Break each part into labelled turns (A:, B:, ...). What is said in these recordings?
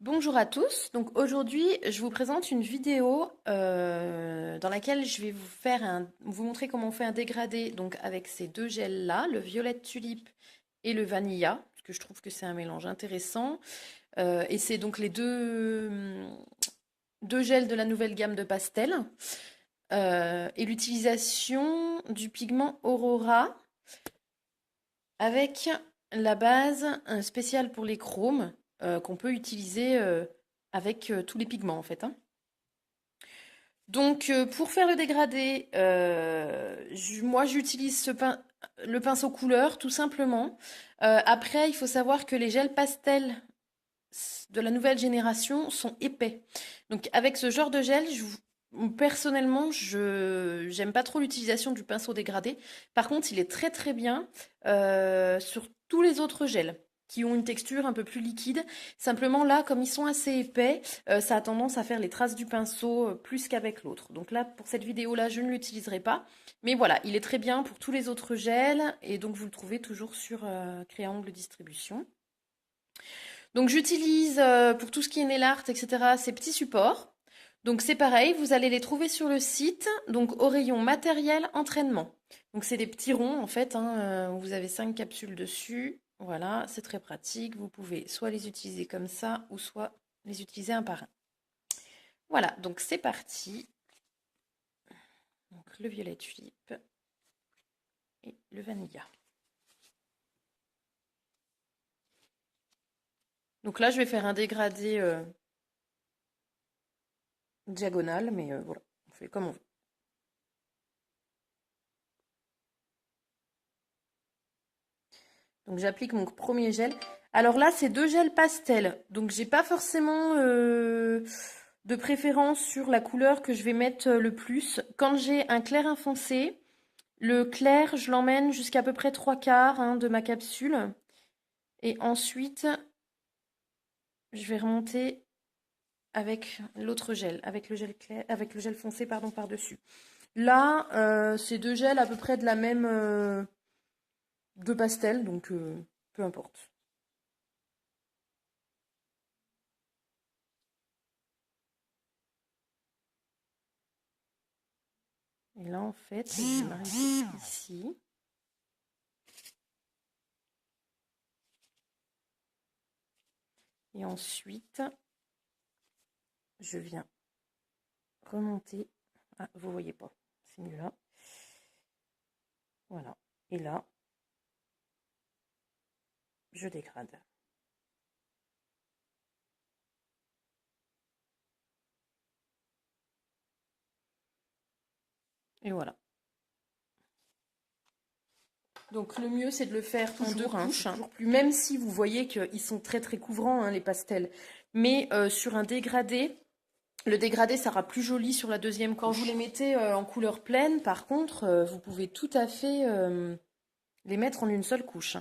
A: Bonjour à tous, donc aujourd'hui je vous présente une vidéo dans laquelle je vais vous montrer comment on fait un dégradé donc avec ces deux gels là, le violette tulipe et le vanilla, parce que je trouve que c'est un mélange intéressant. Et c'est donc les deux gels de la nouvelle gamme de pastels et l'utilisation du pigment Aurora avec la base spéciale pour les chromes qu'on peut utiliser avec tous les pigments en fait, hein. Donc pour faire le dégradé, moi j'utilise le pinceau couleur tout simplement. Après il faut savoir que les gels pastels de la nouvelle génération sont épais. Donc avec ce genre de gel, personnellement, je j'aime pas trop l'utilisation du pinceau dégradé. Par contre, il est très très bien sur tous les autres gels qui ont une texture un peu plus liquide. Simplement là, comme ils sont assez épais, ça a tendance à faire les traces du pinceau plus qu'avec l'autre. Donc là, pour cette vidéo-là, je ne l'utiliserai pas. Mais voilà, il est très bien pour tous les autres gels. Et donc, vous le trouvez toujours sur Créangle Distribution. Donc j'utilise pour tout ce qui est nail art, etc., ces petits supports. Donc c'est pareil, vous allez les trouver sur le site, donc au rayon matériel entraînement. Donc c'est des petits ronds en fait, hein, vous avez 5 capsules dessus. Voilà, c'est très pratique. Vous pouvez soit les utiliser comme ça, ou soit les utiliser un par un. Voilà, donc c'est parti. Donc le violet tulipe et le vanilla. Donc là, je vais faire un dégradé diagonal, mais voilà, on fait comme on veut. Donc j'applique mon premier gel. Alors là, c'est deux gels pastel. Donc j'ai pas forcément de préférence sur la couleur que je vais mettre le plus. Quand j'ai un clair infoncé, le clair, je l'emmène jusqu'à peu près 3/4 de ma capsule. Et ensuite, je vais remonter avec l'autre gel, avec le gel clair, avec le gel foncé, pardon, par-dessus. Là, c'est deux gels à peu près de la même de pastel, donc peu importe. Et là, en fait, je vais m'arrêter ici. Et ensuite, je viens remonter. Ah, vous voyez pas, c'est mieux là. Voilà. Et là, je dégrade. Et voilà. Donc le mieux, c'est de le faire en deux couches. Même si vous voyez qu'ils sont très très couvrants, les pastels. Mais sur un dégradé, le dégradé sera plus joli sur la deuxième couche. Quand vous les mettez en couleur pleine, par contre, vous pouvez tout à fait les mettre en une seule couche.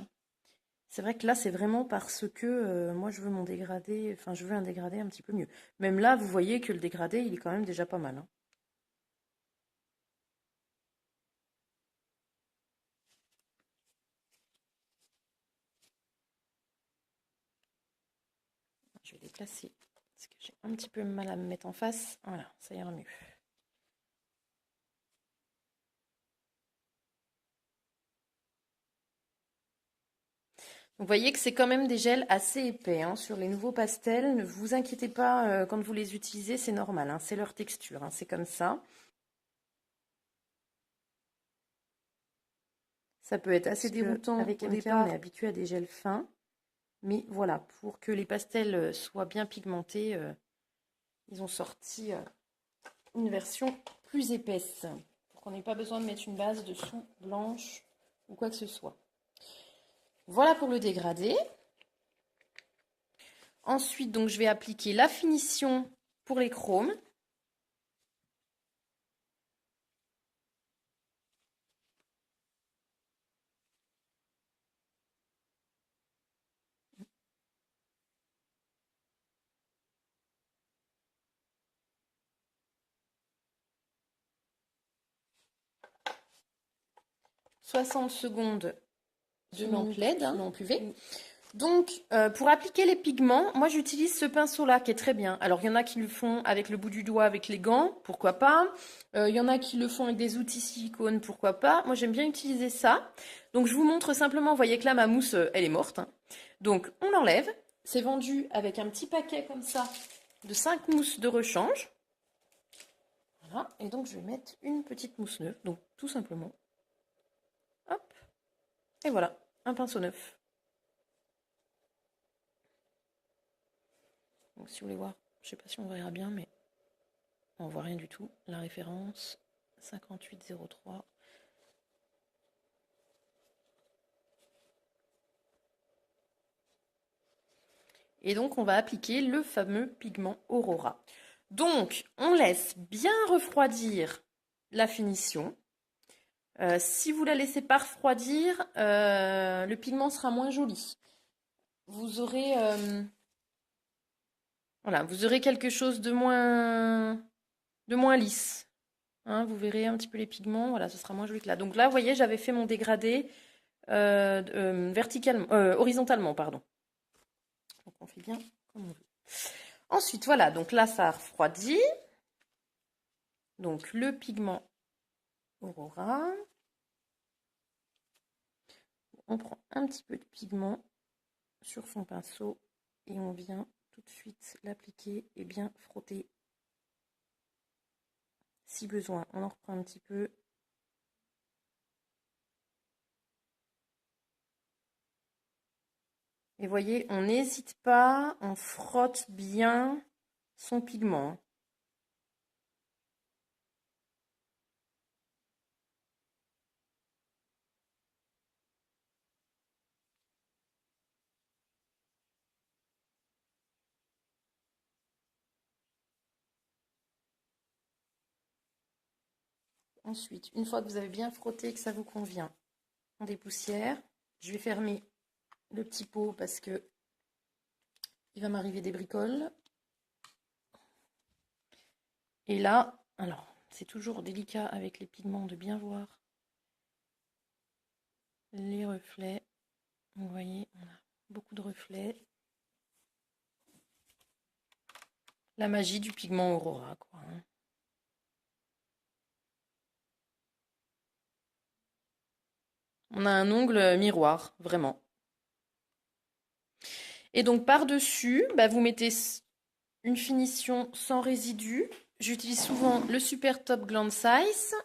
A: C'est vrai que là, c'est vraiment parce que moi, je veux mon dégradé, enfin, je veux un dégradé un petit peu mieux. Même là, vous voyez que le dégradé, il est quand même déjà pas mal, hein. Je vais déplacer parce que j'ai un petit peu mal à me mettre en face. Voilà, ça ira mieux. Vous voyez que c'est quand même des gels assez épais sur les nouveaux pastels. Ne vous inquiétez pas quand vous les utilisez, c'est normal, c'est leur texture, c'est comme ça. Ça peut être assez déroutant avec au départ, on est habitué à des gels fins. Mais voilà, pour que les pastels soient bien pigmentés, ils ont sorti une version plus épaisse. Pour qu'on n'ait pas besoin de mettre une base dessous blanche ou quoi que ce soit. Voilà pour le dégradé. Ensuite, donc, je vais appliquer la finition pour les chromes. 60 secondes de
B: Sous lampe LED,
A: sous lampe UV. Donc, pour appliquer les pigments, moi j'utilise ce pinceau-là qui est très bien. Alors, il y en a qui le font avec le bout du doigt, avec les gants, pourquoi pas. Il y en a qui le font avec des outils silicone, pourquoi pas. Moi, j'aime bien utiliser ça. Donc, je vous montre simplement, vous voyez que là, ma mousse, elle est morte, hein. Donc, on l'enlève. C'est vendu avec un petit paquet comme ça de 5 mousses de rechange. Voilà. Et donc, je vais mettre une petite mousse neuve. Donc, tout simplement. Hop. Et voilà, un pinceau neuf. Donc, si vous voulez voir, je ne sais pas si on verra bien, mais on ne voit rien du tout. La référence 5803. Et donc, on va appliquer le fameux pigment Aurora. Donc, on laisse bien refroidir la finition. Si vous la laissez pas refroidir, le pigment sera moins joli. Vous aurez, voilà, vous aurez quelque chose de moins lisse. Hein, vous verrez un petit peu les pigments, voilà, ce sera moins joli que là. Donc là, vous voyez, j'avais fait mon dégradé horizontalement, pardon. Donc on fait bien comme on veut. Ensuite, voilà, donc là, ça a refroidi. Donc le pigment Aurora. On prend un petit peu de pigment sur son pinceau et on vient tout de suite l'appliquer et bien frotter. Si besoin, on en reprend un petit peu. Et voyez, on n'hésite pas, on frotte bien son pigment. Ensuite, une fois que vous avez bien frotté et que ça vous convient, on dépoussière. Je vais fermer le petit pot parce que il va m'arriver des bricoles. Et là, alors, c'est toujours délicat avec les pigments de bien voir les reflets. Vous voyez, on a beaucoup de reflets. La magie du pigment Aurora, quoi. On a un ongle miroir, vraiment. Et donc par-dessus, bah, vous mettez une finition sans résidus. J'utilise souvent le Super Top Gland Size.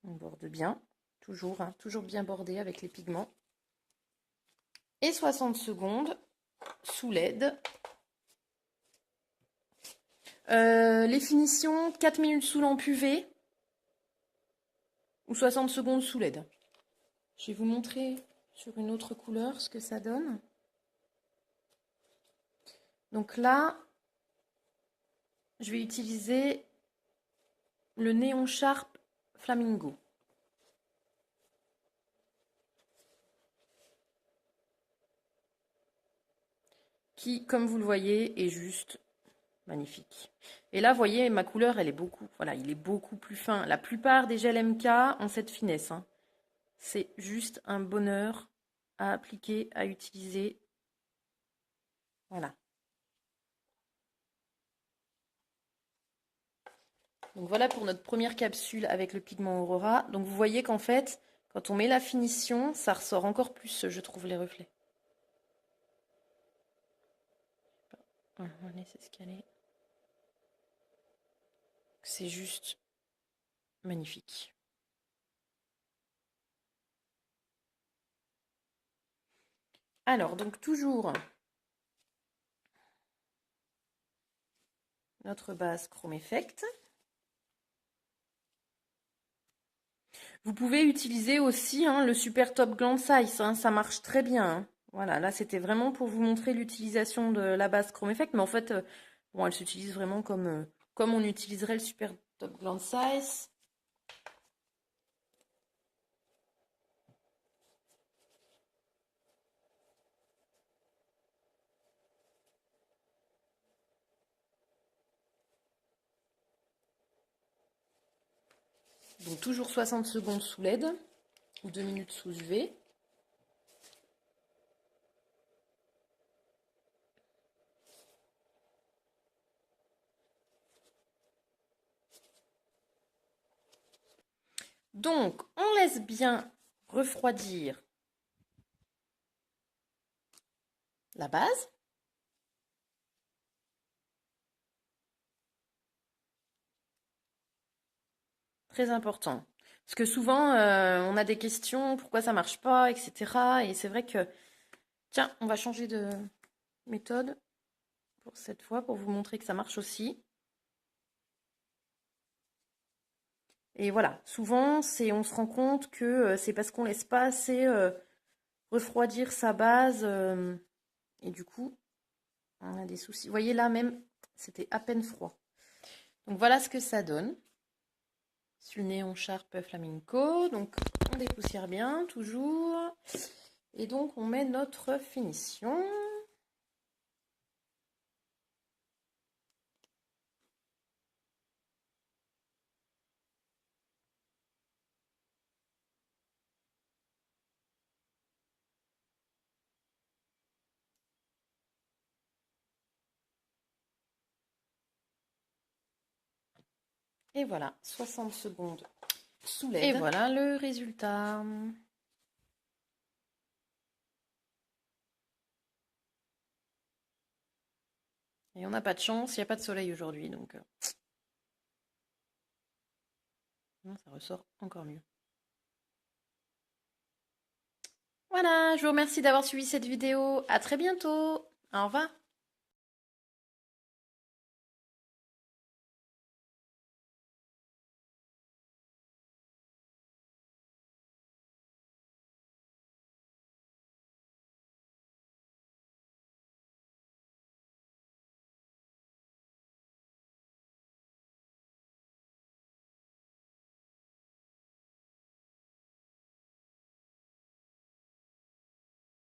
A: On borde bien, toujours, hein, toujours bien bordé avec les pigments. Et 60 secondes sous LED. Les finitions, 4 minutes sous lampe UV ou 60 secondes sous LED. Je vais vous montrer sur une autre couleur ce que ça donne. Donc là, je vais utiliser le Néon Sharp Flamingo. Qui, comme vous le voyez, est juste magnifique. Et là, vous voyez, ma couleur, elle est beaucoup, voilà, il est beaucoup plus fin. La plupart des gels MK ont cette finesse, hein. C'est juste un bonheur à appliquer, à utiliser. Voilà. Donc voilà pour notre première capsule avec le pigment Aurora. Donc vous voyez qu'en fait, quand on met la finition, ça ressort encore plus, je trouve, les reflets. On va laisser se caler. C'est juste magnifique. Alors, donc toujours notre base Chrome Effect. Vous pouvez utiliser aussi, hein, le Super Top Gland Size, hein, ça marche très bien, hein. Voilà, là c'était vraiment pour vous montrer l'utilisation de la base Chrome Effect, mais en fait, bon, elle s'utilise vraiment comme on utiliserait le Super Top Gland Size. Donc toujours 60 secondes sous LED ou 2 minutes sous UV. Donc on laisse bien refroidir la base. Très important. Parce que souvent, on a des questions, pourquoi ça marche pas, etc. Et c'est vrai que, tiens, on va changer de méthode pour cette fois, pour vous montrer que ça marche aussi. Et voilà, souvent, on se rend compte que c'est parce qu'on laisse pas assez refroidir sa base. Et du coup, on a des soucis. Vous voyez là même, c'était à peine froid. Donc voilà ce que ça donne. Sur le néon Sharp Flamenco. Donc on dépoussière bien, toujours. Et donc on met notre finition. Et voilà, 60 secondes sous LED. Et voilà le résultat. Et on n'a pas de chance, il n'y a pas de soleil aujourd'hui, donc ça ressort encore mieux. Voilà, je vous remercie d'avoir suivi cette vidéo. À très bientôt. Au revoir.